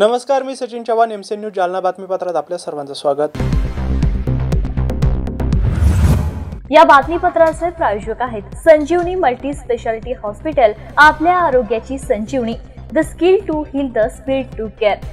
नमस्कार, मी Sachin Chavan, MC news Jalna बातमीपत्रात आपल्या सर्वांचं स्वागत। या बातमीपत्राचे प्रायोजक आहेत संजीवनी मल्टी स्पेशालिटी हॉस्पिटल, आपल्या आरोग्याची संजीवनी, the skill to heal, the speed to care.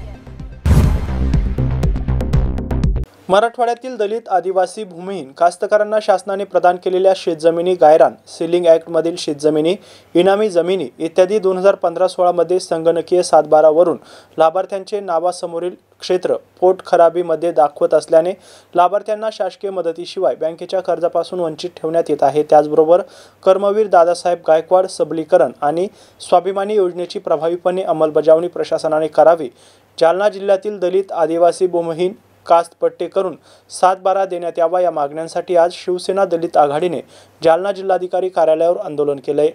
मराठवाड्यातील दलित, आदिवासी, भूमिहीन कास्तकारांना शासनाने प्रदान केलेल्या शेतजमिनी, गायरान, सीलिंग ॲक्ट मधील शेतजमिनी, इनामी जमिनी इत्यादी 2015-16 मध्ये संगणकीय 7/12 वरून लाभार्थ्यांचे नावासमोरील क्षेत्र पोट खराबीमध्ये दाखवत असल्याने लाभार्थ्यांना शासकीय मदतीशिवाय बँकेच्या कर्जापासून वंचित ठेवण्यात येत आहे। त्याचबरोबर कर्मवीर दादासाहेब गायकवाड सबलीकरण आणि स्वाभिमानी योजनेची प्रभावीपणे अंमलबजावणी प्रशासनाने करावी। जालना जिल्ह्यातील दलित, आदिवासी, भूमिहीन कास्ट पट्टे करून 7/12 देण्यात यावा या मागण्यांसाठी आज शिवसेना दलित आघाडीने जालना जिल्हाधिकारी कार्यालयावर आंदोलन केले।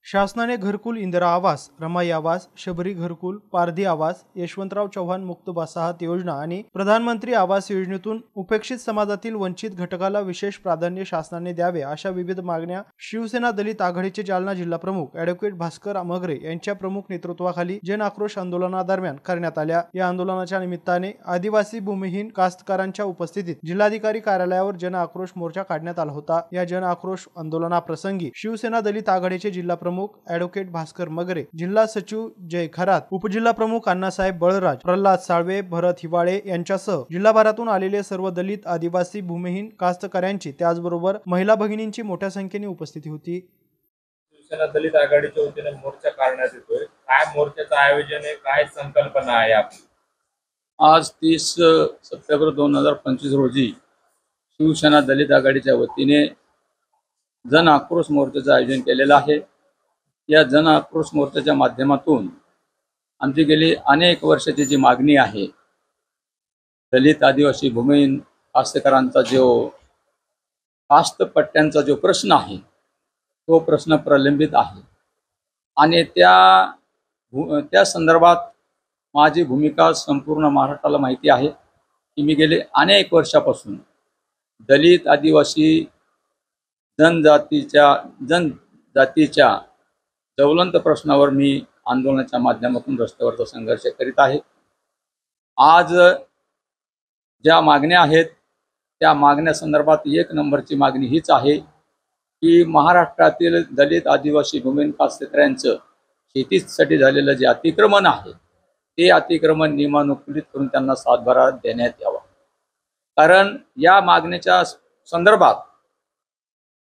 शासनाने घरकुल, इंदिरा आवास, रमाई आवास, शबरी घरकुल, पारधी आवास, यशवंतराव चव्हाण मुक्त वसाहत योजना आणि प्रधानमंत्री आवास योजनेतून उपेक्षित समाजातील वंचित घटकाला विशेष प्राधान्य शासनाने द्यावे अशा विविध मागण्या शिवसेना दलित आघाडीचे जालना जिल्हा प्रमुख ॲडव्होकेट भास्कर मगरे यांच्या प्रमुख नेतृत्वाखाली जन आक्रोश आंदोलनादरम्यान करण्यात आल्या। या आंदोलनाच्या निमित्ताने आदिवासी, भूमिहीन कास्तकारांच्या उपस्थितीत जिल्हाधिकारी कार्यालयावर जन आक्रोश मोर्चा काढण्यात आला होता। या जन आक्रोश आंदोलनाप्रसंगी शिवसेना दलित आघाडीचे जिल्हा प्रमुख ॲडव्होकेट भास्कर मगरे, जिल्हा सचिव जय खरात, उपजिल्हा प्रमुख अण्णासाहेब बळराज, प्रल्हाद साळवे, भरत हिवाळे यांच्यासह जिल्हाभरातून आलेले सर्व दलित, आदिवासी, भूमिहीन कास्तकारांची त्याचबरोबर महिला भगिनींची मोठ्या संख्येने उपस्थिती होती। शिवसेना दलित आघाडीच्या वतीने मोर्चा काढण्यात येतोय। काय मोर्चाचं आयोजन आहे, काय संकल्पना आहे आपली? आज 30 सप्टेंबर 2025 रोजी शिवसेना दलित आघाडीच्या वतीने जन आक्रोश मोर्चाचं आयोजन केलेलं आहे। या जन आक्रोश मोर्चाच्या माध्यमातून आमची गेली अनेक वर्षाची जी मागणी आहे, दलित, आदिवासी, भूमिहीन कास्तकारांचा जो कास्त पट्ट्यांचा जो प्रश्न आहे तो प्रश्न प्रलंबित आहे आणि त्या संदर्भात माझी भूमिका संपूर्ण महाराष्ट्राला माहिती आहे की मी गेले अनेक वर्षापासून दलित, आदिवासी जनजातीच्या ज्वलंत प्रश्नावर मी आंदोलनाच्या माध्यमातून रस्त्यावरचा संघर्ष करीत आहे। आज ज्या मागण्या आहेत त्या मागण्यासंदर्भात एक नंबरची मागणी हीच आहे की महाराष्ट्रातील दलित, आदिवासी, भूमिहीन कास्तकारांचं शेतीसाठी झालेलं जे अतिक्रमण आहे ते अतिक्रमण नियमानुकूलित करून त्यांना 7/12 देण्यात यावा। कारण या मागण्याच्या संदर्भात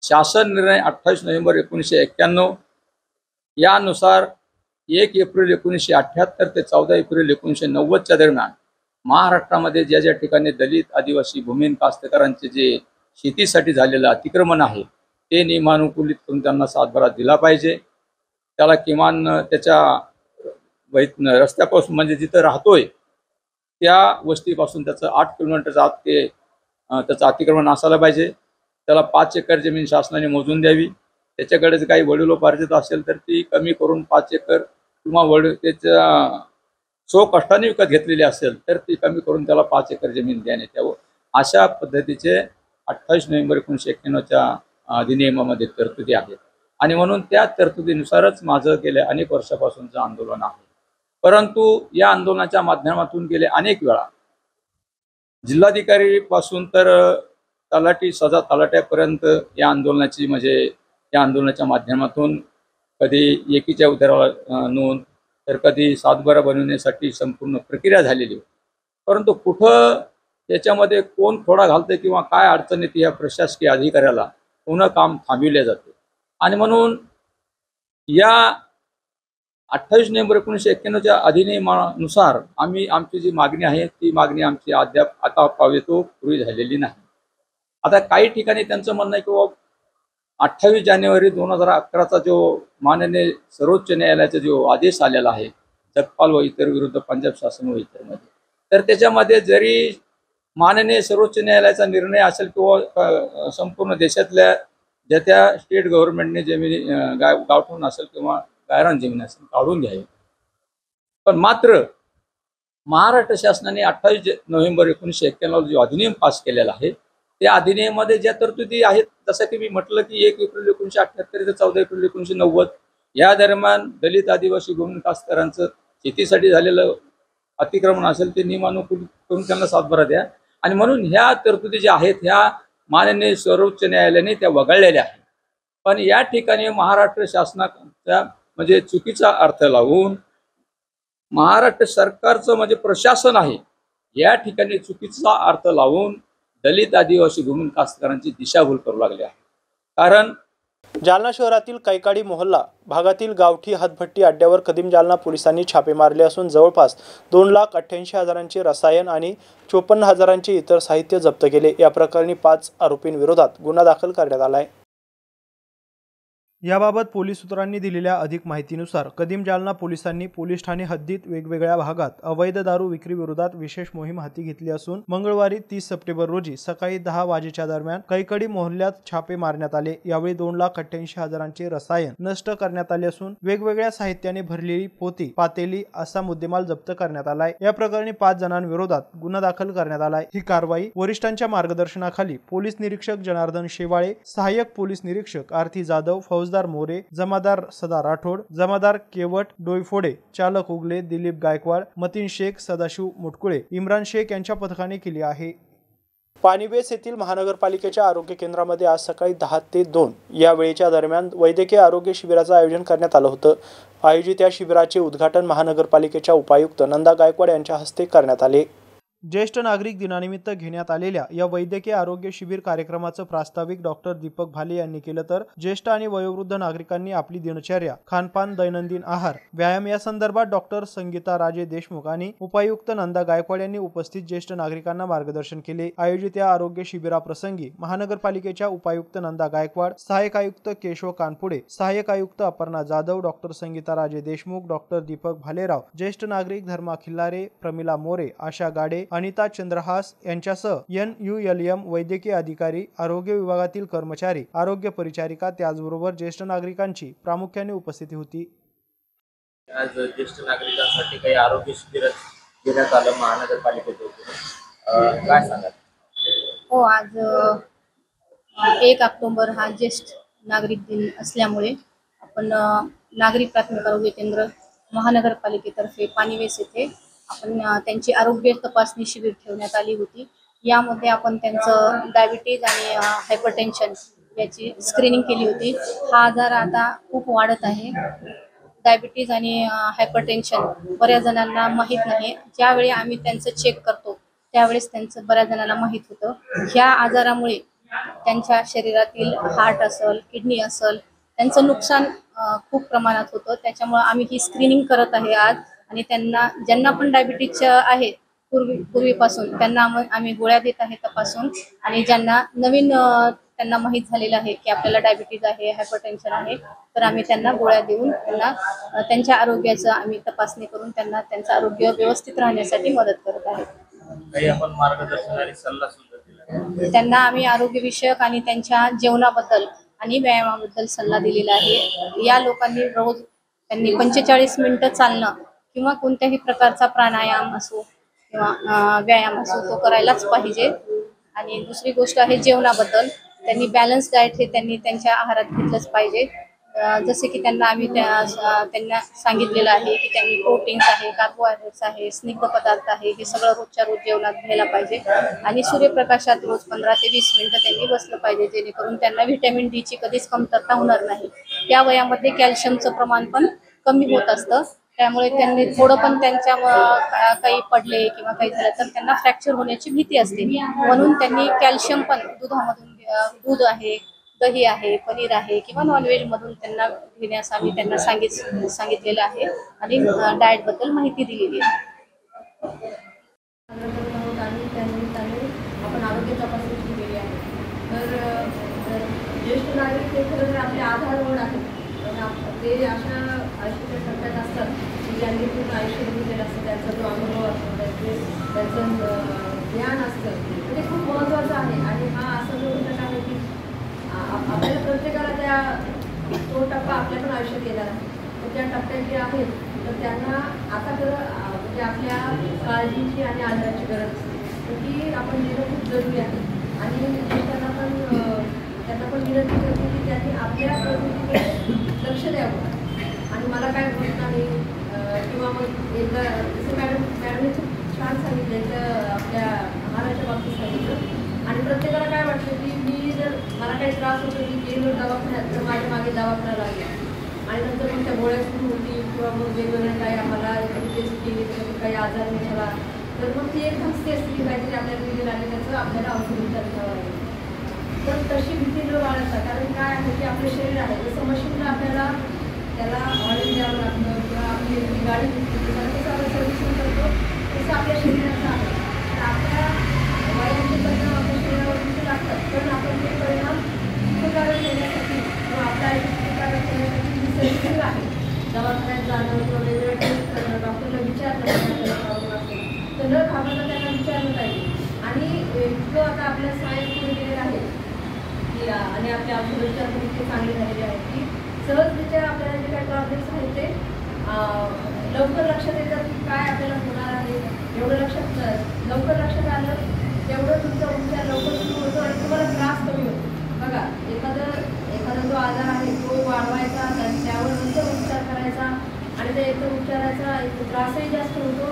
शासन निर्णय 28 नोव्हेंबर 1991 यानुसार 1 एप्रिल 1978 ते 14 एप्रिल 1990 दरम्यान महाराष्ट्रामध्ये ज्या ठिकाणी दलित, आदिवासी, भूमिहीन कास्तकारांचे जे शेतीसाठी झालेलं अतिक्रमण आहे ते नियमानुकूलित करून त्यांना 7/12 दिला पाहिजे। त्याला किमान त्याच्या रस्त्यापासून म्हणजे जिथं राहतोय त्या वस्तीपासून त्याचं 8 किलोमीटरचा आत ते त्याचं अतिक्रमण असायला पाहिजे। त्याला 5 एकर जमीन शासनाने मोजून द्यावी। त्याच्याकडे काही वडिलोपार्जित असेल तर ती कमी करून 5 एकर किंवा त्याच्या स्वकष्टाने विकत घेतलेली असेल तर ती कमी करून त्याला 5 एकर जमीन देण्यात यावं। अशा पद्धतीचे 28 नोव्हेंबर 1991च्या अधिनियमामध्ये तरतुदी आहेत आणि म्हणून त्या तरतुदीनुसारच माझं गेल्या अनेक वर्षापासूनचं आंदोलन आहे। परंतु या आंदोलनाच्या माध्यमातून गेले अनेक वेळा जिल्हाधिकारी पासून तर तलाठी, सजा तलाट्यापर्यंत या आंदोलनाच्या माध्यमातून कधी एकीच्या उताराला नोंद तर कधी 7/12 बनवण्यासाठी संपूर्ण प्रक्रिया झालेली होती। परंतु कुठं त्याच्यामध्ये कोण थोडा घालते किंवा काय अडचण येते या प्रशासकीय अधिकाऱ्याला पुन्हा काम थांबविले जाते आणि म्हणून या 28 नोव्हेंबर 1991च्या अधिनियमानुसार आमची जी मागणी आहे ती मागणी आमची अद्याप आता पावेतो पूर्वी झालेली नाही। आता काही ठिकाणी त्यांचं म्हणणं आहे की 28 जानेवारी 2011चा जो माननीय सर्वोच्च न्यायालयाचा जो आदेश आलेला आहे जगपाल व इतर विरुद्ध पंजाब शासन व इतरमध्ये, तर त्याच्यामध्ये जरी माननीय सर्वोच्च न्यायालयाचा निर्णय असेल किंवा संपूर्ण देशातल्या ज्या त्या स्टेट गव्हर्नमेंटने जमिनी गावठून असेल किंवा गायरान जमीन असेल काढून घ्यावी, पण मात्र महाराष्ट्र शासनाने 28 नोव्हेंबर 1991 जो अधिनियम पास केलेला आहे त्या अधिनियमामध्ये ज्या तरतुदी आहेत, जसं की मी म्हटलं की 1 एप्रिल 1978 ते 14 एप्रिल 1990 या दरम्यान दलित, आदिवासी, भूमिहीन कास्तकारांचं शेतीसाठी झालेलं अतिक्रमण असेल ते नियमानुकूल करून त्यांना सातबारा द्या. आणि म्हणून ह्या तरतुदी ज्या आहेत ह्या माननीय सर्वोच्च न्यायालयाने त्या वगळलेल्या आहेत. पण या ठिकाणी महाराष्ट्र शासनाचा म्हणजे चुकीचा अर्थ लावून महाराष्ट्र सरकारचं म्हणजे प्रशासन आहे या ठिकाणी चुकीचा अर्थ लावून दलित आदिवासी भूमिहीन कास्तकारांची दिशाभूल करू लागले आहे. कारण जालना शहरातील कैकाडी मोहल्ला भागातील गावठी हातभट्टी अड्ड्यावर कदीम जालना पोलिसांनी छापे मारले असून जवळपास 2,88,000चे रसायन आणि 54,000चे इतर साहित्य जप्त केले. या प्रकरणी 5 आरोपींविरोधात गुन्हा दाखल करण्यात आला आहे. याबाबत पोलीस सूत्रांनी दिलेल्या अधिक माहितीनुसार कदीम जालना पोलिसांनी पोलीस ठाणे हद्दीत वेगवेगळ्या भागात अवैध दारू विक्री विरोधात विशेष मोहीम हाती घेतली असून मंगळवारी 30 सप्टेंबर रोजी सकाळी 10 वाजेच्या दरम्यान कैकडी मोहल्ल्यात छापे मारण्यात आले. यावेळी 2,88,000चे रसायन नष्ट करण्यात आले असून वेगवेगळ्या साहित्याने भरलेली पोती पातेली असा मुद्देमाल जप्त करण्यात आलाय. या प्रकरणी 5 जणांविरोधात गुन्हा दाखल करण्यात आलाय. ही कारवाई वरिष्ठांच्या मार्गदर्शनाखाली पोलीस निरीक्षक जनार्दन शेवाळे, सहाय्यक पोलीस निरीक्षक आरती जाधव, फौजदार मोरे, जमादार सदा राठोड, जमादार केवट डोईफोडे, चालक उगले दिलीप गायकवाड, मतीन शेख, सदाशिव मुटकुळे, इम्रान शेख यांच्या पथकाने केली आहे. पाणीबेस येथील महानगरपालिकेच्या आरोग्य केंद्रामध्ये आज सकाळी 10 ते 2 या वेळेच्या दरम्यान वैद्यकीय आरोग्य शिबिराचं आयोजन करण्यात आलं होतं. आयोजित या शिबिराचे उद्घाटन महानगरपालिकेच्या उपायुक्त नंदा गायकवाड यांच्या हस्ते करण्यात आले. ज्येष्ठ नागरिक दिनानिमित्त घेण्यात आलेल्या या वैद्यकीय आरोग्य शिबिर कार्यक्रमाचं प्रास्ताविक डॉक्टर दीपक भाले यांनी केलं तर ज्येष्ठ आणि वयोवृद्ध नागरिकांनी आपली दिनचर्या, खानपान, दैनंदिन आहार, व्यायाम या संदर्भात डॉक्टर संगीता राजे देशमुख आणि उपायुक्त नंदा गायकवाड यांनी उपस्थित ज्येष्ठ नागरिकांना मार्गदर्शन केले. आयोजित या आरोग्य शिबिराप्रसंगी महानगरपालिकेच्या उपायुक्त नंदा गायकवाड, सहाय्यक आयुक्त केशव कानपुडे, सहाय्यक आयुक्त अपर्णा जाधव, डॉक्टर संगीता राजे देशमुख, डॉक्टर दीपक भालेराव, ज्येष्ठ नागरिक धर्मा खिल्लारे, प्रमिला मोरे, आशा गाडे, अनिता चंद्रहास यांच्यासह NULM वैद्यकीय अधिकारी, आरोग्य विभागातील कर्मचारी, आरोग्य परिचारिका त्याचबरोबर ज्येष्ठ नागरिकांची प्रामुख्याने उपस्थिती होती. आज ज्येष्ठ नागरिकांसाठी काही आरोग्य शिबिर घेण्यात आलं महानगरपालिकेतून, काय सांगाल? हो, आज 1 ऑक्टोबर हा ज्येष्ठ नागरिक दिन असल्यामुळे आपण नागरी प्राथमिक आरोग्य केंद्र महानगरपालिकेतर्फे पाणीवेस येथे आपण त्यांची आरोग्य तपासणी शिबिर ठेवण्यात आली होती. यामध्ये आपण त्यांचं डायबिटीज आणि हायपरटेन्शन याची स्क्रीनिंग केली होती. हा आजार आता खूप वाढत आहे. डायबिटीज आणि हायपरटेन्शन बऱ्याच जणांना माहीत नाही. ज्यावेळी आम्ही त्यांचं चेक करतो त्यावेळेस त्यांचं बऱ्याच जणांना माहीत होतं. ह्या आजारामुळे त्यांच्या शरीरातील हार्ट असेल, किडनी असेल, त्यांचं नुकसान खूप प्रमाणात होतं. त्याच्यामुळे आम्ही ही स्क्रीनिंग करत आहे आज. आणि त्यांना ज्यांना पण डायबिटीज आहे पूर्वीपासून त्यांना आम्ही गोळ्या देत आहे तपासून. आणि ज्यांना नवीन त्यांना माहीत झालेलं आहे की आपल्याला डायबिटीज आहे, हायपरटेन्शन आहे, तर आम्ही त्यांना गोळ्या देऊन त्यांना त्यांच्या आरोग्याचं आम्ही तपासणी करून त्यांना त्यांचं आरोग्य व्यवस्थित राहण्यासाठी मदत करत आहे. काही आपण मार्गदर्शन आणि सल्ला सुद्धा दिला. त्यांना आम्ही आरोग्यविषयक आणि त्यांच्या जेवणाबद्दल आणि व्यायामाबद्दल सल्ला दिलेला आहे. या लोकांनी रोज त्यांनी 45 मिनिटं चालणं किंवा कोणत्याही प्रकारचा प्राणायाम असो किंवा व्यायाम असो तो करायलाच पाहिजे. आणि दुसरी गोष्ट आहे जेवणाबद्दल, त्यांनी बॅलन्स डाएट हे त्यांनी त्यांच्या आहारात घेतलंच पाहिजे. जसे की त्यांना आम्ही त्यांना सांगितलेलं आहे की त्यांनी प्रोटीन्स आहे, कार्बोहायड्रेट्स आहे, स्निग्ध पदार्थ आहे, हे सगळं रोजच्या रोज जेवणात घ्यायला पाहिजे. आणि सूर्यप्रकाशात रोज 15 ते 20 मिनिटं त्यांनी बसलं पाहिजे, जेणेकरून त्यांना व्हिटॅमिन डी ची कधीच कमतरता होणार नाही. या वयामध्ये कॅल्शियमचं प्रमाण पण कमी होत असतं. त्यामुळे त्यांनी थोडं पण त्यांच्या काही पडले किंवा काही झालं तर त्यांना फ्रॅक्चर होण्याची भीती असते. म्हणून त्यांनी कॅल्शियम पण दुधामधून, दूध आहे, दही आहे, पनीर आहे किंवा नॉनव्हेजमधून त्यांना घेण्यास आम्ही त्यांना सांगितलेलं आहे आणि डाएटबद्दल माहिती दिलेली आहे. आपण आरोग्य तपासणी केलेली आहे. तर ज्येष्ठ नागरिक हे खरं तर आपले आधारवड आहे. ते अशा आयुष्याच्या टप्प्यात असतात की ज्यांनी पूर्ण आयुष्य बघितलेलं असतं, त्यांचा जो अनुभव असतो, त्यांचं ज्ञान असतं ते खूप महत्त्वाचं आहे. आणि हा असा जो घटक आहे की आपल्याला प्रत्येकाला तो टप्पा आपल्या पण आयुष्यात येणार आहे. तर त्या टप्प्यात जे आहेत तर त्यांना आता खरं म्हणजे आपल्या काळजीची आणि आधाराची गरज असते. तर ती आपण देणं खूप जरुरी आहे. आणि त्यांना पण विनंती करते की त्यांनी आपल्या प्रकृतीकडे लक्ष द्यावं. आणि मला काय होत नाही, किंवा मग एकदा जसं मॅडमने खूप छान सांगितलं आपल्या आहाराच्या बाबतीत सांगितलं आणि प्रत्येकाला काय वाटतं की मी जर मला काही त्रास होतो की गेलो दवाखान्यात तर माझ्या मागे दवाखाना लागला आणि नंतर मग त्या गोळ्या सुरू होती किंवा मग वेगवेगळ्या काही आम्हाला टेस्ट केली काही आजार निघाला तर मग ती एक धास्ती असते काहीतरी आपल्याला निघेल आणि त्याचं आपल्याला औषध विचार करावं लागेल. तर तशी भीती न बाळगता कारण काय आहे की आपलं शरीर आहे जसं मशीनला आपल्याला त्याला ऑइल द्यावं लागतं किंवा आपली गाडी कसं आपण सर्व्हिसिंग करतो तसं आपल्या शरीराचं आहे. तर आपल्या वयाचे परिणाम आपल्या शरीरावर दिसू लागतात पण आपण ते परिणाम सुखकारक देण्यासाठी किंवा आपल्या आयुष्य सुखकारक करण्यासाठी ही सर्व्हिसिंग आहे. दवाखान्यात जाणं किंवा वेगवेगळे टेस्ट करणं डॉक्टरला विचारणं तर न घाबरता त्यांना विचारलं पाहिजे. आणि इतकं आता आपल्या सायन्स पुढे गेलेलं आहे की आणि आपल्या औषधोपचार पण इतके चांगले झालेले आहेत की सहजरित्या आपल्याला जे काही प्रॉब्लेम्स आहेत ते लवकर लक्षात येतात की काय आपल्याला होणार आहे. एवढं लवकर लक्षात आलं तेवढं तुमचा उपचार लवकर सुरू होतो आणि तुम्हाला त्रास कमी होतो. बघा एखादा जो आजार आहे तो वाढवायचा त्यावर नंतर उपचार करायचा आणि त्या एकदम उपचाराचा एक त्रासही जास्त होतो.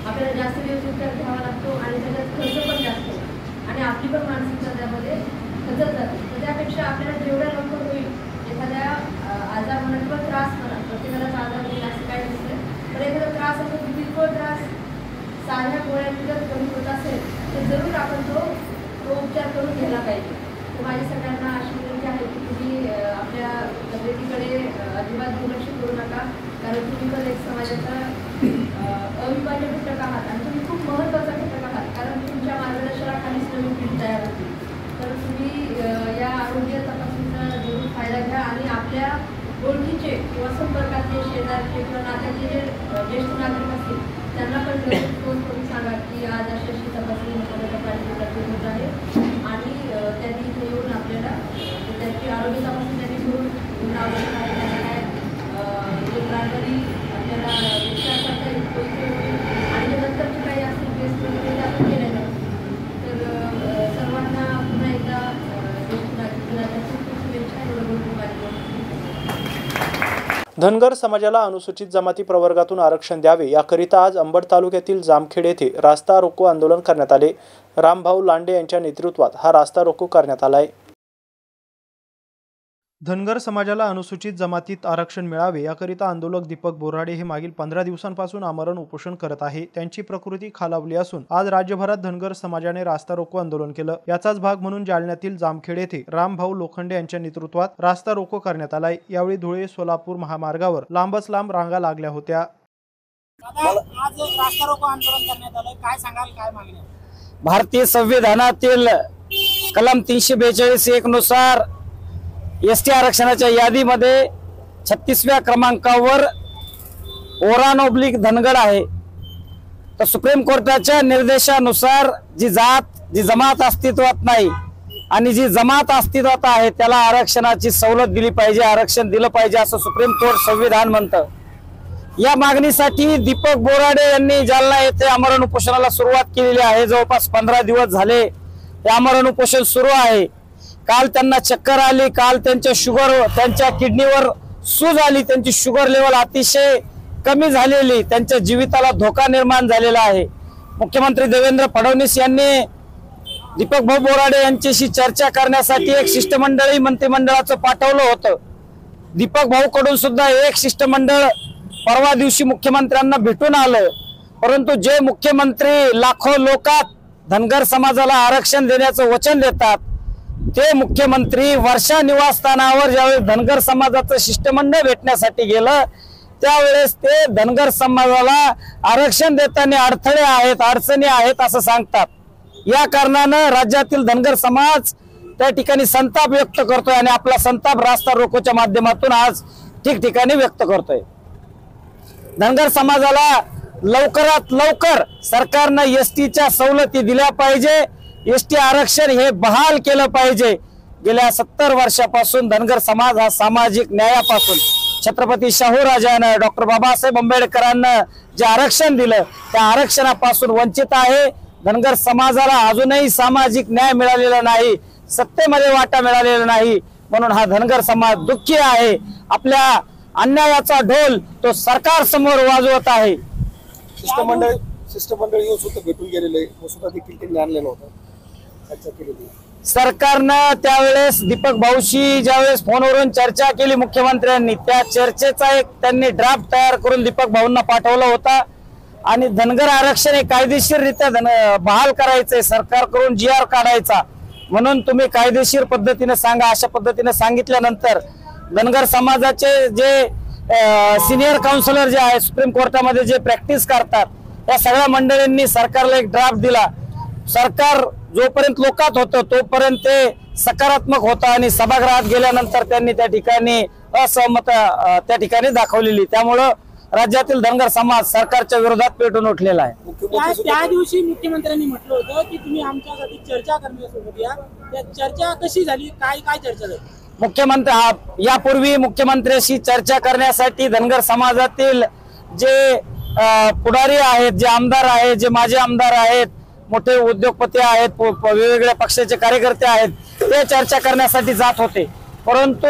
आपल्याला जास्त दिवस उपचार घ्यावा लागतो आणि त्याच्यात खर्च पण जास्त होतो आणि आपली पण मानसिकता त्यामध्ये खचत जाते. तर त्यापेक्षा आपल्याला जेवढ्या लवकर होईल एखाद्या आजार म्हणा किंवा त्रास म्हणा प्रत्येकालाच आजार होईल असं काही नसतं तर एखादा त्रास असतो की किरकोळ त्रास साध्या गोळ्यांनी जर कमी होत असेल तर जरूर आपण तो उपचार करून घ्यायला पाहिजे. तर माझी सगळ्यांना अशी विनंती आहे की तुम्ही आपल्या तब्येतीकडे अजिबात दुर्लक्ष करू नका कारण तुम्ही पण एक समाजाचा अविभाज्य घटक आहात आणि तुम्ही खूप महत्त्वाचा घटक आहात कारण तुमच्या मार्गदर्शनाखालीच नवीन पिढी तयार होती. तर तुम्ही या आरोग्य तपासणीचा जरूर फायदा घ्या आणि आपल्या ओळखीचे किंवा संपर्कातले शेजारचे किंवा नात्याचे जे ज्येष्ठ नागरिक असतील त्यांना पण जरूर फोन करून सांगा की आज अशी तपासणी महानगरपालिकेतर्फे होत आहे आणि त्यांनी इथे येऊन आपल्याला त्यांची आरोग्य तपासणी त्यांनी घेऊन आवश्यक आहे काय जे प्रायमरी आपल्याला विचार करता येईल आणि नंतरचे काही असतील टेस्ट वगैरे आपण केल्या जातात. तर सर्वांना पुन्हा एकदा ज्येष्ठ नागरिक दिनाच्या खूप खूप शुभेच्छा. एवढं बोलून माझी धनगर समाजाला अनुसूचित जमाती प्रवर्गातून आरक्षण द्यावे याकरिता आज अंबड तालुक्यातील जामखेड येथे रास्ता रोको आंदोलन करण्यात आले. रामभाऊ लांडे यांच्या नेतृत्वात हा रास्ता रोको करण्यात आलाय. धनगर समाजाला अनुसूचित जमातीत आरक्षण मिळावे याकरिता आंदोलक दीपक बोराडे हे मागील 15 दिवसांपासून आमरण उपोषण करत आहे. त्यांची प्रकृती खालावली असून आज राज्यभरात धनगर समाजाने रास्ता रोको आंदोलन केलं. याचाच भाग म्हणून जालन्यातील जामखेड येथे रामभाऊ लोखंडे यांच्या नेतृत्वात रास्ता रोको करण्यात आलाय. यावेळी धुळे सोलापूर महामार्गावर लांबच लांब रांगा लागल्या होत्या. आज रास्ता रोको आंदोलन करण्यात आलं, काय सांगाल, काय मागणी? भारतीय संविधानातील कलम 342(1) नुसार एसटी आरक्षणाच्या यादीमध्ये 36व्या क्रमांकावर ओरान/ओब्लिक धनगर आहे. तर सुप्रीम कोर्टाच्या निर्देशानुसार जी जमात अस्तित्वात नाही आणि जी जमात अस्तित्वात आहे त्याला आरक्षणाची सवलत दिली पाहिजे, आरक्षण दिलं पाहिजे असं सुप्रीम कोर्ट संविधान म्हणतं. या मागणीसाठी दीपक बोराडे यांनी जालना येथे आमरण उपोषणाला सुरुवात केलेली आहे. जवळपास 15 दिवस झाले हे आमरण उपोषण सुरू आहे. काल त्यांना चक्कर आली, काल त्यांच्या किडनीवर सूज आली, त्यांची शुगर लेवल अतिशय कमी झालेली, त्यांच्या जीविताला धोका निर्माण झालेला आहे. मुख्यमंत्री देवेंद्र फडणवीस यांनी दीपक भाऊ बोराडे यांच्याशी चर्चा करण्यासाठी एक शिष्टमंडळ मंत्रिमंडळाचं पाठवलं होतं. दीपक भाऊ कडून सुद्धा एक शिष्टमंडळ परवा दिवशी मुख्यमंत्र्यांना भेटून आलं. परंतु जे मुख्यमंत्री लाखो लोकात धनगर समाजाला आरक्षण देण्याचं वचन देतात ते मुख्यमंत्री वर्षा निवासस्थानावर ज्यावेळेस धनगर समाजाचं शिष्टमंडळ भेटण्यासाठी गेलं त्यावेळेस ते धनगर समाजाला आरक्षण देताना अडथळे आहेत, अडचणी आहेत असं सांगतात. या कारणानं राज्यातील धनगर समाज त्या ठिकाणी संताप व्यक्त करतोय आणि आपला संताप रास्ता रोकोच्या माध्यमातून आज ठिकठिकाणी व्यक्त करतोय. धनगर समाजाला लवकरात लवकर सरकारनं एसटीच्या सवलती दिल्या पाहिजे, एसटी आरक्षण हे बहाल केलं पाहिजे. गेल्या 70 वर्षापासून धनगर समाज हा सामाजिक न्यायापासून छत्रपती शाहू राजानं डॉक्टर बाबासाहेब आंबेडकरांना जे आरक्षण दिलं त्या आरक्षणापासून वंचित आहे. धनगर समाजाला अजूनही सामाजिक न्याय मिळालेला नाही, सत्तेमध्ये वाटा मिळालेला नाही, म्हणून हा धनगर समाज दुःखी आहे. आपल्या अन्यायाचा ढोल तो सरकार समोर वाजवत आहे. शिष्टमंडळ येऊन सुद्धा भेटून गेलेले सुद्धा देखील त्यांनी आणलेलं होतं, चर्चा केलेली. सरकारनं त्यावेळेस दीपक भाऊशी ज्यावेळेस फोनवरून चर्चा केली मुख्यमंत्र्यांनी, त्या चर्चेचा एक त्यांनी ड्राफ्ट तयार करून दीपक भाऊंना पाठवला होता. आणि धनगर आरक्षण हे कायदेशीररित्या बहाल करायचंय, सरकारकडून GR काढायचा, म्हणून तुम्ही कायदेशीर पद्धतीने सांगा अशा पद्धतीने सांगितल्यानंतर धनगर समाजाचे जे सिनियर काउन्सिलर जे आहे सुप्रीम कोर्टामध्ये जे प्रॅक्टिस करतात या सगळ्या मंडळींनी सरकारला एक ड्राफ्ट दिला. सरकार जोपर्यंत लोकात होतं तोपर्यंत ते सकारात्मक होतं आणि सभागृहात गेल्यानंतर त्यांनी त्या ठिकाणी असहमत त्या ठिकाणी दाखवलेली. त्यामुळं राज्यातील धनगर समाज सरकारच्या विरोधात पेटून उठलेला आहे. त्या दिवशी मुख्यमंत्र्यांनी म्हटलं होतं की तुम्ही आमच्यासाठी चर्चा करण्यासोबत या. त्या चर्चा कशी झाली, काय काय चर्चा झाली? मुख्यमंत्री यापूर्वी मुख्यमंत्र्यांशी चर्चा करण्यासाठी धनगर समाजातील जे पुढारी आहेत, जे आमदार आहेत, जे माजी आमदार आहेत, मोठे उद्योगपती आहेत, वेगवेगळ्या पक्षाचे कार्यकर्ते आहेत, ते चर्चा करण्यासाठी जात होते. परंतु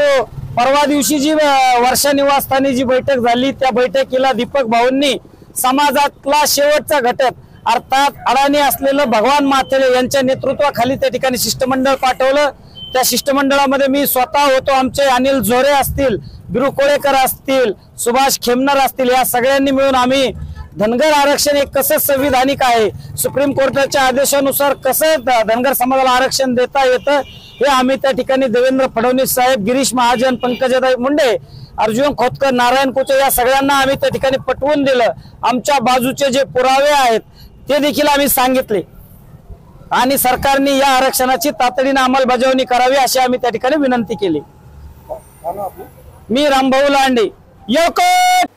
परवा दिवशी जी वर्षा निवासस्थानी जी बैठक झाली त्या बैठकीला दीपक भाऊंनी समाजातला शेवटचा घटक अर्थात अडाणी असलेलं भगवान माथेले यांच्या नेतृत्वाखाली त्या ठिकाणी शिष्टमंडळ पाठवलं. त्या शिष्टमंडळामध्ये मी स्वतः होतो, आमचे अनिल झोरे असतील, बिरू कोळेकर असतील, सुभाष खेमनर असतील, या सगळ्यांनी मिळून आम्ही धनगर आरक्षण हे कसं संविधानिक आहे, सुप्रीम कोर्टाच्या आदेशानुसार कसं धनगर समाजाला आरक्षण देता येतं हे आम्ही त्या ठिकाणी देवेंद्र फडणवीस साहेब, गिरीश महाजन, पंकजाताई मुंडे, अर्जुन खोतकर, नारायण कोचे या सगळ्यांना आम्ही त्या ठिकाणी पटवून दिलं. आमच्या बाजूचे जे पुरावे आहेत ते देखील आम्ही सांगितले आणि सरकारने या आरक्षणाची तातडीने अंमलबजावणी करावी अशी आम्ही त्या ठिकाणी विनंती केली. मी रामभाऊ लांडे.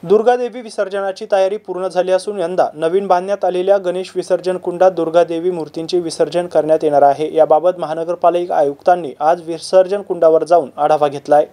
दुर्गादेवी विसर्जनाची तयारी पूर्ण झाली असून यंदा नवीन बांधण्यात आलेल्या गणेश विसर्जन कुंडात दुर्गादेवी मूर्तींचे विसर्जन करण्यात येणार आहे. याबाबत महानगरपालिका आयुक्तांनी आज विसर्जन कुंडावर जाऊन आढावा घेतलाय.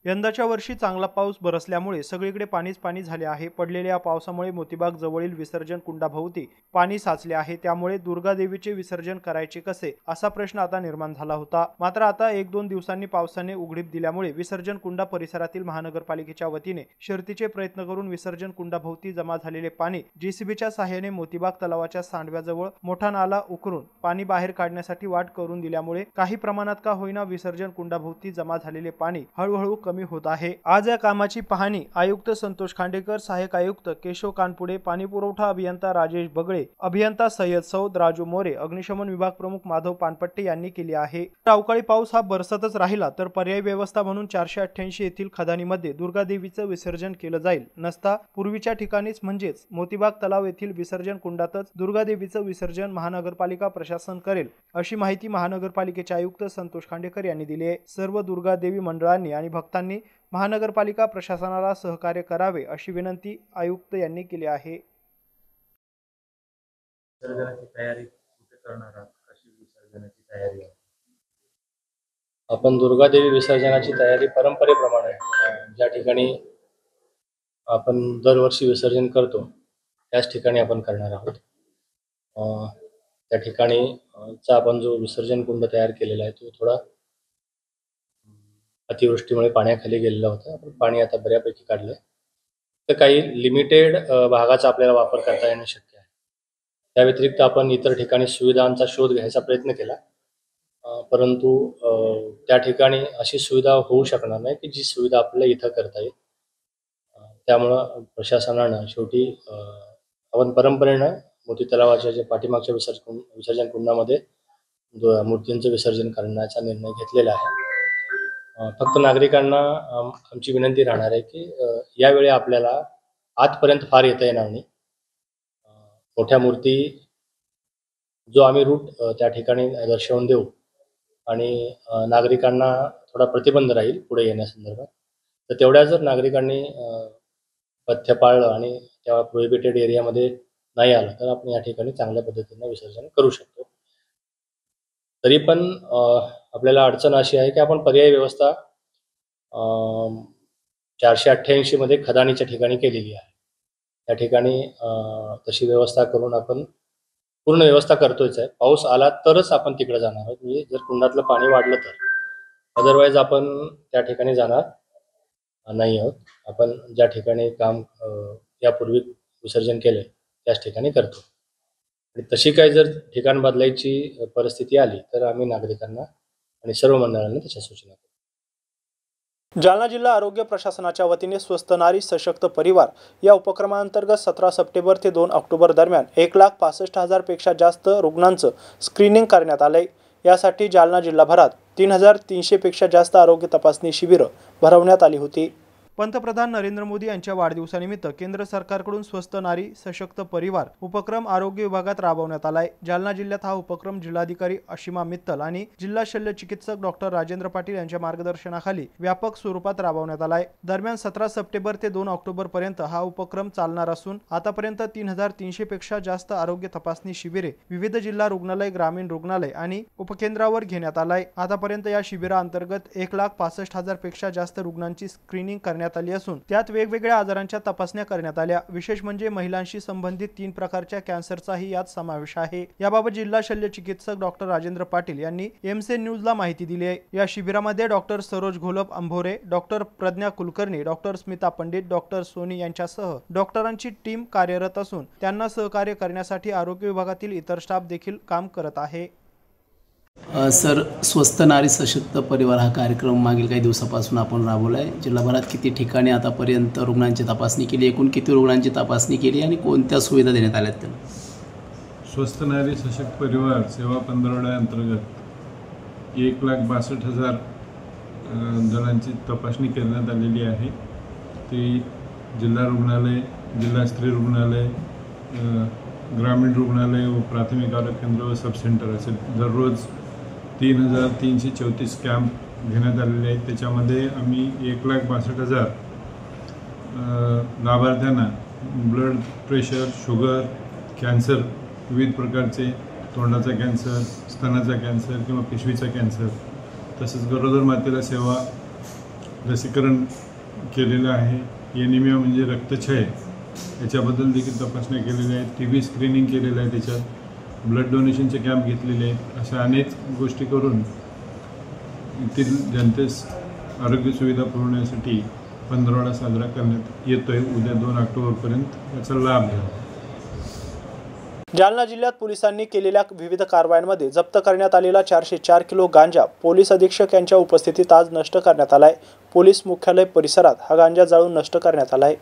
यंदाच्या वर्षी चांगला पाऊस बरसल्यामुळे सगळीकडे पाणीच पाणी झाले आहे. पडलेल्या या पावसामुळे मोतीबाग जवळील विसर्जन कुंडाभोवती पाणी साचले आहे. त्यामुळे दुर्गादेवीचे विसर्जन करायचे कसे असा प्रश्न आता निर्माण झाला होता. मात्र आता 1-2 दिवसांनी पावसाने उघडीप दिल्यामुळे विसर्जन कुंडा परिसरातील महानगरपालिकेच्या वतीने शर्थीचे प्रयत्न करून विसर्जन कुंडाभोवती जमा झालेले पाणी JCBच्या सहाय्याने मोतीबाग तलावाच्या सांडव्याजवळ मोठा नाला उकरून पाणी बाहेर काढण्यासाठी वाट करून दिल्यामुळे काही प्रमाणात का होईना विसर्जन कुंडाभोवती जमा झालेले पाणी हळूहळू कमी होत आहे. आज या कामाची पाहणी आयुक्त संतोष खांडेकर, सहाय्यक आयुक्त केशव कानपुडे, पाणी पुरवठा अभियंता राजेश बगळे, अभियंता सय्यद सौद, राजू मोरे, अग्निशमन विभाग प्रमुख माधव पानपट्टे यांनी केली आहे. अवकाळी पाऊस हा बरसतच राहिला तर पर्यायी व्यवस्था म्हणून 488 येथील खदानीमध्ये दुर्गादेवीचं विसर्जन केलं जाईल. नसता पूर्वीच्या ठिकाणीच म्हणजेच मोतीबाग तलाव येथील विसर्जन कुंडातच दुर्गादेवीचं विसर्जन महानगरपालिका प्रशासन करेल अशी माहिती महानगरपालिकेचे आयुक्त संतोष खांडेकर यांनी दिली आहे. सर्व दुर्गादेवी मंडळांनी आणि भक्तांनी महानगरपालिका प्रशासनाला सहकार्य करावे अशी विनंती आयुक्त यांनी केली आहे. विसर्जनाची तयारी कुठे करणार आहात? कशी विसर्जनाची तयारी आहे? आपण दुर्गादेवी विसर्जनाची तयारी परंपरेप्रमाणे ज्या ठिकाणी आपण दरवर्षी विसर्जन करतो त्याच ठिकाणी आपण करणार आहोत. त्या ठिकाणी आपण जो विसर्जन कुंड तयार केलेला आहे तो थोडा अतिवृष्टीमुळे पाण्याखाली गेलेला होता. आपण पाणी आता बऱ्यापैकी काढलंय. तर काही लिमिटेड भागाचा आपल्याला वापर करता येणं शक्य आहे. त्या व्यतिरिक्त आपण इतर ठिकाणी सुविधांचा शोध घ्यायचा प्रयत्न केला, परंतु त्या ठिकाणी अशी सुविधा होऊ शकणार नाही की जी सुविधा आपल्याला इथं करता येईल. त्यामुळं प्रशासनानं शेवटी आपण परंपरेनं मोती तलावाच्या जे पाठीमागच्या विसर्जन कुंडामध्ये मूर्तींचं विसर्जन करण्याचा निर्णय घेतलेला आहे. फक्त नागरिकांना आमची विनंती राहणार आहे की यावेळी आपल्याला आतपर्यंत फार येता येणार नाही. मोठ्या मूर्ती जो आम्ही रूट त्या ठिकाणी दर्शवून देऊ आणि नागरिकांना थोडा प्रतिबंध राहील पुढे येण्यासंदर्भात. तर तेवढ्या जर नागरिकांनी पथ्य पाळलं आणि त्या प्रोहिबिटेड एरियामध्ये नाही आलं तर आपण या ठिकाणी चांगल्या पद्धतीने विसर्जन करू शकतो. तरी पण आपल्याला अडचण अशी आहे की आपण पर्यायी व्यवस्था 488 मध्ये खदानीच्या ठिकाणी केलेली आहे. त्या ठिकाणी तशी व्यवस्था करून आपण पूर्ण व्यवस्था करतोयच आहे. पाऊस आला तरच आपण तिकडे जाणार आहोत. म्हणजे जर कुंडातलं पाणी वाढलं तर, अदरवाईज आपण त्या ठिकाणी जाणार नाही आहोत. आपण ज्या ठिकाणी काम यापूर्वी विसर्जन केलं त्याच ठिकाणी करतो. आणि तशी काही जर ठिकाण बदलायची परिस्थिती आली तर आम्ही नागरिकांना आणि सर्व मंडळांना त्याच्या सूचना करू. जालना जिल्हा आरोग्य प्रशासनाच्या वतीने स्वस्थ नारी सशक्त परिवार या उपक्रमांतर्गत 17 सप्टेंबर ते 2 ऑक्टोबर दरम्यान 1,65,000 पेक्षा जास्त रुग्णांचं स्क्रीनिंग करण्यात आलंय. यासाठी जालना जिल्हाभरात 3,300 पेक्षा जास्त आरोग्य तपासणी शिबिरं भरवण्यात आली होती. पंतप्रधान नरेंद्र मोदी यांच्या वाढदिवसानिमित्त केंद्र सरकारकडून स्वस्थ नारी सशक्त परिवार उपक्रम आरोग्य विभागात राबवण्यात आलाय. जालना जिल्ह्यात हा उपक्रम जिल्हाधिकारी अशिमा मित्तल आणि जिल्हा शल्य चिकित्सक डॉक्टर राजेंद्र पाटील यांच्या मार्गदर्शनाखाली व्यापक स्वरूपात राबवण्यात आलाय. दरम्यान 17 सप्टेंबर ते 2 ऑक्टोबर पर्यंत हा उपक्रम चालणार असून आतापर्यंत 3,300 पेक्षा जास्त आरोग्य तपासणी शिबिरे विविध जिल्हा रुग्णालय, ग्रामीण रुग्णालय आणि उपकेंद्रावर घेण्यात आलाय. आतापर्यंत या शिबिराअंतर्गत 1,65,000 पेक्षा जास्त रुग्णांची स्क्रीनिंग करण्यात आली असून त्यात वेगवेगळ्या आजारांच्या तपासण्या करण्यात आल्या. विशेष म्हणजे महिलांशी संबंधित 3 प्रकारच्या कॅन्सरचाही यात समावेश आहे. याबाबत जिल्हा शल्य चिकित्सक डॉक्टर राजेंद्र पाटील यांनी एमसी न्यूजला माहिती दिली आहे. या शिबिरामध्ये doctor Saroj Gholap Ambhore, doctor Pradnya Kulkarni, doctor Smita Pandit, doctor Soni यांच्यासह डॉक्टरांची टीम कार्यरत असून त्यांना सहकार्य करण्यासाठी आरोग्य विभागातील इतर स्टाफ देखील काम करत आहे. सर, स्वस्थ नारी सशक्त परिवार हा कार्यक्रम मागील काही दिवसापासून आपण राबवला आहे. जिल्हाभरात किती ठिकाणी आतापर्यंत रुग्णांची तपासणी केली, एकूण किती रुग्णांची तपासणी केली आणि कोणत्या सुविधा देण्यात आल्यात? त्यांना स्वस्थ नारी सशक्त परिवार सेवा पंधरवड्याअंतर्गत 1,62,000 जणांची तपासणी करण्यात आलेली आहे. ती जिल्हा रुग्णालय, जिल्हा स्त्री रुग्णालय, ग्रामीण रुग्णालय व प्राथमिक आरोग्य केंद्र व सब सेंटर असेल. दररोज 3,334 कॅम्प घेण्यात आलेले आहेत. त्याच्यामध्ये आम्ही 1,62,000 लाभार्थ्यांना ब्लड प्रेशर, शुगर, कॅन्सर, विविध प्रकारचे तोंडाचा कॅन्सर, स्तनाचा कॅन्सर किंवा पिशवीचा कॅन्सर, तसेच गरोदर मातेला सेवा लसीकरण केलेलं आहे. एनिमिया म्हणजे रक्तक्षय याच्याबद्दल देखील तपासण्या केलेल्या आहेत. TB स्क्रीनिंग केलेलं आहे, त्याच्यात ब्लड डोनेशनचे कॅम्प घेतलेले आहेत. अशा अनेक गोष्टी करून येथील जनतेस आरोग्य सुविधा पुरवण्यासाठी पंधरवडा साजरा करण्यात येतोय. उद्या 2 ऑक्टोबरपर्यंत याचा लाभ घ्या. जालना जिल्ह्यात पोलिसांनी केलेल्या विविध कारवायांमध्ये जप्त करण्यात आलेला 404 किलो गांजा पोलीस अधीक्षक यांच्या उपस्थितीत आज नष्ट करण्यात आलाय. पोलीस मुख्यालय परिसरात हा गांजा जाळून नष्ट करण्यात आलाय.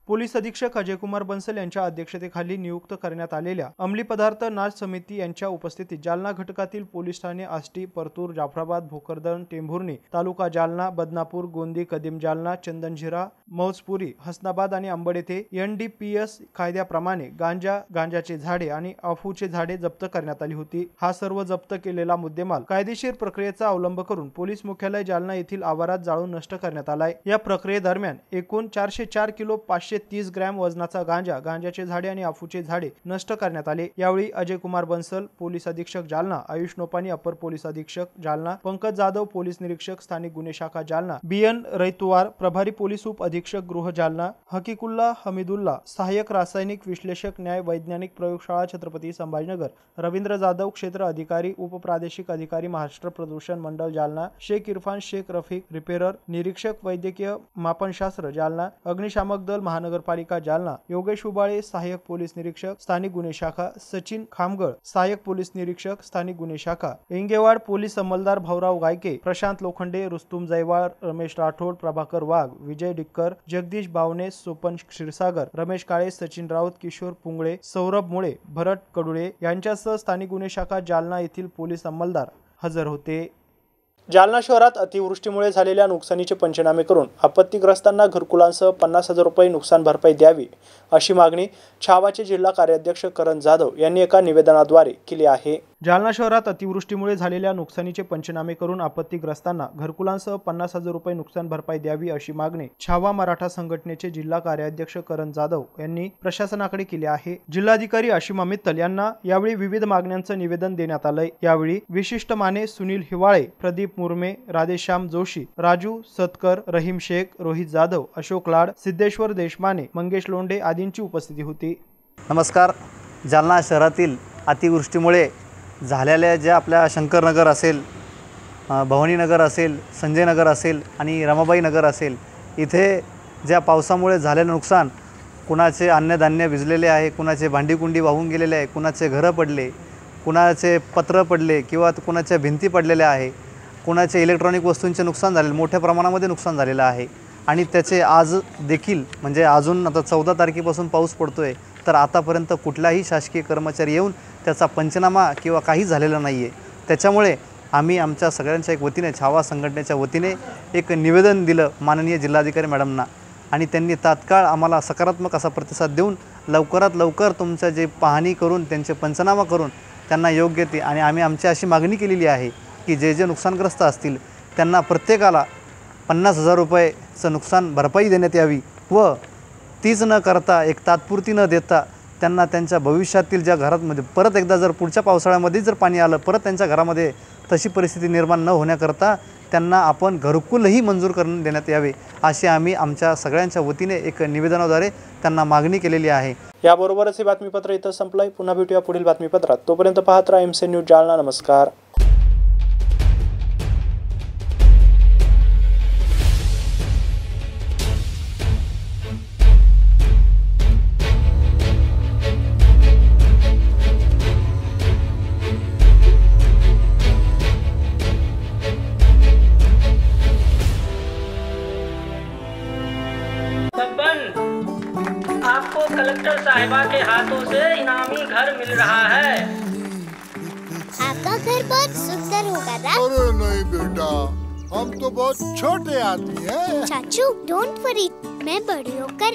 पोलीस अधीक्षक अजय कुमार बन्सल यांच्या अध्यक्षतेखाली नियुक्त करण्यात आलेल्या अंमली पदार्थ नाश समिती यांच्या उपस्थितीत जालना घटकातील पोलीस ठाणे आष्टी, परतूर, जाफराबाद, भोकरदन, टेंभुर्णी तालुका जालना, बदनापूर, गोंदी, कदीम जालना, चंदनझिरा, मौजपुरी, हसनाबाद आणि अंबड येथे NDPS कायद्याप्रमाणे गांजाचे झाडे आणि अफूचे झाडे जप्त करण्यात आली होती. हा सर्व जप्त केलेला मुद्देमाल कायदेशीर प्रक्रियेचा अवलंब करून पोलीस मुख्यालय जालना येथील आवारात जाळून नष्ट करण्यात आलाय. या प्रक्रियेदरम्यान एकूण 404 किलो 530 ग्रॅम वजनाचा गांजाचे झाडे आणि अफूचे झाडे नष्ट करण्यात आले. यावेळी अजय कुमार बन्सल, पोलीस अधीक्षक जालना, आयुष नोपानी, अपर पोलीस अधीक्षक जालना, पंकज जाधव, पोलीस निरीक्षक स्थानिक गुन्हे शाखा जालना, BN रैतुवार, प्रभारी पोलीस उप अधीक्षक गृह जालना, हकीकुल्ला हमीदुल्ला, सहाय्यक रासायनिक विश्लेषक न्याय वैज्ञानिक प्रयोगशाळा छत्रपती संभाजीनगर, रवींद्र जाधव, क्षेत्र अधिकारी उप प्रादेशिक अधिकारी महाराष्ट्र प्रदूषण मंडळ जालना, शेख इरफान शेख रफीक, रिपेरर, निरीक्षक वैद्यकीय मापनशास्त्र जालना, अग्निशामक दल महानगरपालिका जालना, योगेश उबाळे, सहाय्यक पोलीस निरीक्षक स्थानिक गुन्हे शाखा, सचिन खामगळ, सहाय्यक पोलीस निरीक्षक स्थानिक गुन्हे शाखा, एंगेवाड पोलीस अंमलदार भाऊराव गायके, प्रशांत लोखंडे, रुस्तुम जयवाळ, रमेश राठोड, प्रभाकर वाघ, विजय डिक्कर, जगदीश बावणे, सोपन क्षीरसागर, रमेश काळे, सचिन राऊत, किशोर पुंगळे, सौरभ मुळे, भरत कडुळे यांच्यासह स्थानिक गुन्हे शाखा जालना येथील पोलीस अंमलदार हजर होते. जालना शहरात अतिवृष्टीमुळे झालेल्या नुकसानीचे पंचनामे करून आपत्तीग्रस्तांना घरकुलांसह 50,000 रुपये नुकसान भरपाई द्यावी अशी मागणी छावाचे जिल्हा कार्याध्यक्ष करण जाधव यांनी एका निवेदनाद्वारे केली आहे. जालना शहरात अतिवृष्टीमुळे झालेल्या नुकसानीचे पंचनामे करून आपत्तीग्रस्तांना घरकुलांसह 50,000 रुपये नुकसान भरपाई द्यावी अशी मागणी छावा मराठा संघटनेचे जिल्हा कार्याध्यक्ष करण जाधव यांनी प्रशासनाकडे केली आहे. जिल्हाधिकारी अशिमा मित्तल यांना यावेळी विविध मागण्यांचं निवेदन देण्यात आलंय. यावेळी विशिष्ट माने, सुनील हिवाळे, प्रदीप मुर्मे, राधेश्याम जोशी, राजू सतकर, रहीम शेख, रोहित जाधव, अशोक लाड, सिद्धेश्वर देशमाने, मंगेश लोंढे आदींची उपस्थिती होती. नमस्कार. जालना शहरातील अतिवृष्टीमुळे झालेल्या ज्या आपल्या शंकरनगर असेल, भवानीनगर असेल, संजयनगर असेल आणि रमाबाई नगर असेल इथे ज्या पावसामुळे झालेलं नुकसान, कुणाचे अन्नधान्य भिजलेले आहे, कुणाचे भांडीकुंडी वाहून गेलेले आहे, कुणाचे घरं पडले, कुणाचे पत्र पडले किंवा कुणाच्या भिंती पडलेल्या आहे, कुणाचे इलेक्ट्रॉनिक वस्तूंचे नुकसान झालेले, मोठ्या प्रमाणामध्ये नुकसान झालेलं आहे. आणि त्याचे आज देखील म्हणजे अजून आता 14 तारखेपासून पाऊस पडतो आहे, तर आतापर्यंत कुठलाही शासकीय कर्मचारी येऊन त्याचा पंचनामा किंवा काही झालेला नाही आहे. त्याच्यामुळे आम्ही आमच्या सगळ्यांच्या एक वतीने, छावा संघटनेच्या वतीने एक निवेदन दिलं माननीय जिल्हाधिकारी मॅडमना, आणि त्यांनी तात्काळ आम्हाला सकारात्मक असा प्रतिसाद देऊन लवकरात लवकर तुमचं जे पाहणी करून त्यांचे पंचनामा करून त्यांना योग्य ते, आणि आम्ही आमची अशी मागणी केलेली आहे की जे नुकसानग्रस्त असतील त्यांना प्रत्येकाला 50,000 रुपयेचं नुकसान भरपाई देण्यात यावी, व तीच न करता एक तात्पुरती न देता त्यांना त्यांच्या भविष्यातील ज्या घरामध्ये परत एकदा जर पुढच्या पावसाळ्यामध्ये जर पाणी आलं, परत त्यांच्या घरामध्ये तशी परिस्थिती निर्माण न होण्याकरता त्यांना आपण घरकुलही मंजूर करून देण्यात यावे, अशी आम्ही आमच्या सगळ्यांच्या वतीने एक निवेदनाद्वारे त्यांना मागणी केलेली आहे. याबरोबरच हे बातमीपत्र इथं संपलंय. पुन्हा भेटूया पुढील बातमीपत्रात. तोपर्यंत पाहत राहा MC न्यूज जालना. नमस्कार. आपको कलेक्टर साहिबा के हाथों से इनामी घर मिल रहा है। आपका घर बहुत सुंदर होगा ना? अरे नहीं बेटा, हम तो बहुत छोटे आदमी हैं। चाचू डोंट वरी, मैं बड़ी होकर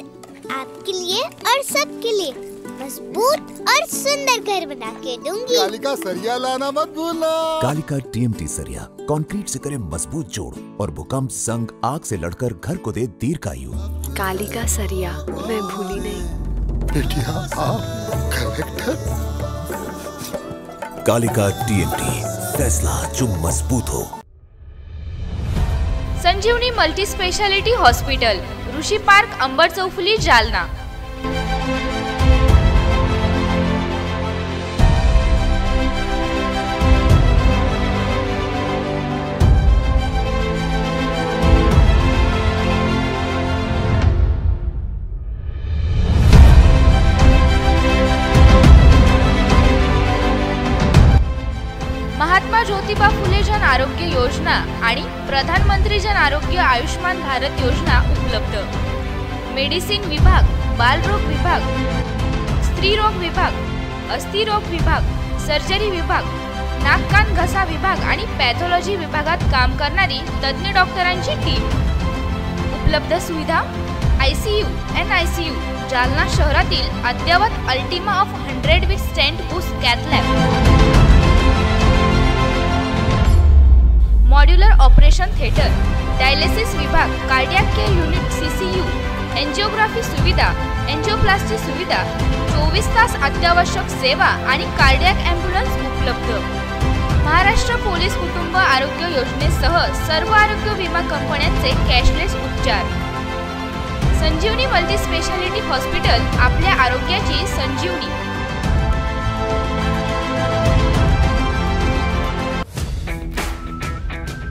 आपके लिए और सबके लिए मजबूत और सुंदर घर बना के दूंगी। कालिका सरिया लाना मत भूलना। कालिका TMT सरिया कंक्रीट से करे मजबूत जोड़ और भूकंप, संग, आग से लड़कर घर को दे दीर्घायु। कालिका सरिया मैं भूली नहीं। बेटिया आप कलेक्टर। कालिका TMT, फैसला जो मजबूत हो। संजीवनी मल्टी स्पेशालिटी हॉस्पिटल, ऋषि पार्क, अंबर चौफुली, जालना। महात्मा ज्योतिबा फुले जन आरोग्य योजना आणि प्रधानमंत्री जन आरोग्य आयुष्मान भारत योजना उपलब्ध। मेडिसिन विभाग, बालरोग विभाग, स्त्रीरोग विभाग, अस्थिरोग विभाग, सर्जरी विभाग, नाक कान घसा विभाग आणि पॅथॉलॉजी विभागात काम करणारी तज्ञ डॉक्टरांची टीम। उपलब्ध सुविधा ICU, NICU, जालना शहरातील अद्ययावत Ultima of 100 with stent boost cath lab, modular operation theatre, dialysis विभाग, cardiac care unit CCU, angiography सुविधा, एंजियोप्लास्टी सुविधा, 24 तास अत्यावश्यक सेवा आणि कार्डियक ॲम्ब्युलन्स उपलब्ध। महाराष्ट्र पोलीस कुटुंब आरोग्य योजनेसह सर्व आरोग्य विमा कंपन्यांचे कॅशलेस उपचार। संजीवनी मल्टी स्पेशालिटी हॉस्पिटल, आपल्या आरोग्याची संजीवनी।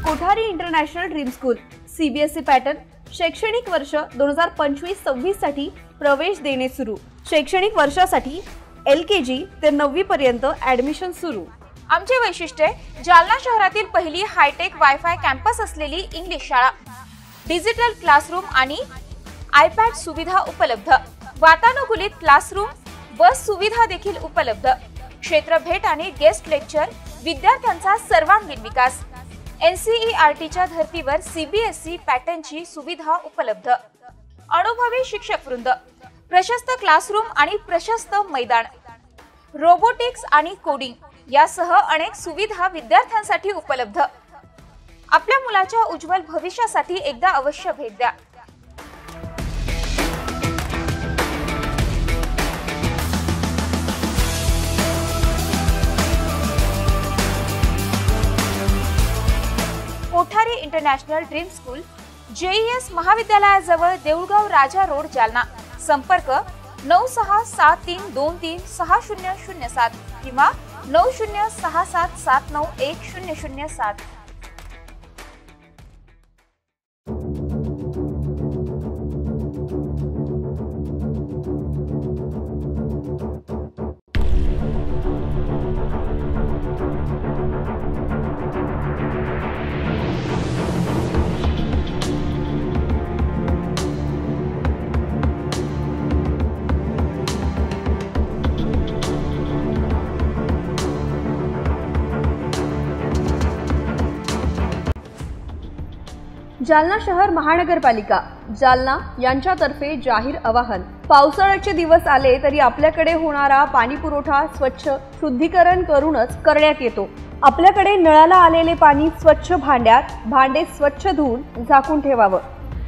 Kothari international dream school CBSE pattern, शैक्षणिक वर्ष 2025-26 साठी प्रवेश देणे सुरू। शैक्षणिक वर्षासाठी LKG ते 9वी पर्यंत ऍडमिशन सुरू। आमचे वैशिष्ट्य जालना शहरातील पहिली हायटेक वायफाय कॅम्पस असलेली इंग्लिश शाळा, डिजिटल क्लासरूम आणि iPad सुविधा उपलब्ध, वातानुकूलित क्लासरूम, बस सुविधा देखील उपलब्ध, क्षेत्र भेट आणि गेस्ट लेक्चर, विद्यार्थ्यांचा सर्वांगीण विकास। NCERTच्या धर्तीवर CBSE पॅटर्नची सुविधा उपलब्ध, अनुभवी शिक्षक वृंद, प्रशस्त क्लासरूम आणि प्रशस्त मैदान, रोबोटिक्स आणि कोडिंग यासह अनेक सुविधा विद्यार्थ्यांसाठी उपलब्ध। आपल्या मुलाच्या उज्ज्वल भविष्यासाठी एकदा अवश्य भेट द्या। Kothari international dream school, JES महाविद्यालयाजवळ, देऊळगाव राजा रोड, जालना। संपर्क 9673236007 किंवा 9067791007। जालना शहर महानगरपालिका जालना यांच्यातर्फे जाहीर आवाहन. पावसाळ्याचे दिवस आले तरी आपल्याकडे होणारा पाणी पुरवठा स्वच्छ शुद्धीकरण करूनच करण्यात येतो. आपल्याकडे नळाला आलेले पाणी स्वच्छ भांडे स्वच्छ धुवून झाकून ठेवावं.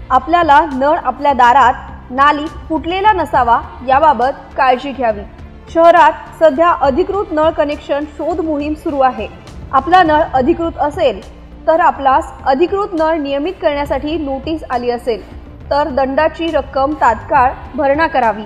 आपल्याला नळ आपल्या दारात नाली फुटलेला नसावा याबाबत काळजी घ्यावी. शहरात सध्या अधिकृत नळ कनेक्शन शोध मोहीम सुरू आहे. आपला नळ अधिकृत असेल तर आपल्यास अधिकृत नळ नियमित करण्यासाठी नोटीस आली असेल तर दंडाची रक्कम तात्काळ भरणा करावी.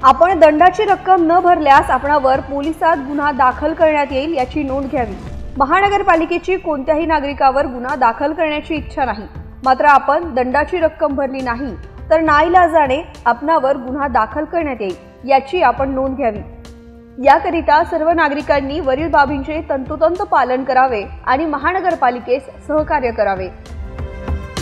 आपण दंडाची रक्कम न भरल्यास आपणावर पोलिसात गुन्हा दाखल करण्यात येईल याची नोंद घ्यावी. महानगरपालिकेची कोणत्याही नागरिकावर गुन्हा दाखल करण्याची इच्छा नाही, मात्र आपण दंडाची रक्कम भरली नाही तर नाईलाजाने आपणावर गुन्हा दाखल करण्यात येईल याची आपण नोंद घ्यावी. याकरिता सर्व नागरिकांनी वरील बाबींचे तंतोतंत पालन करावे आणि महानगरपालिकेस सहकार्य करावे.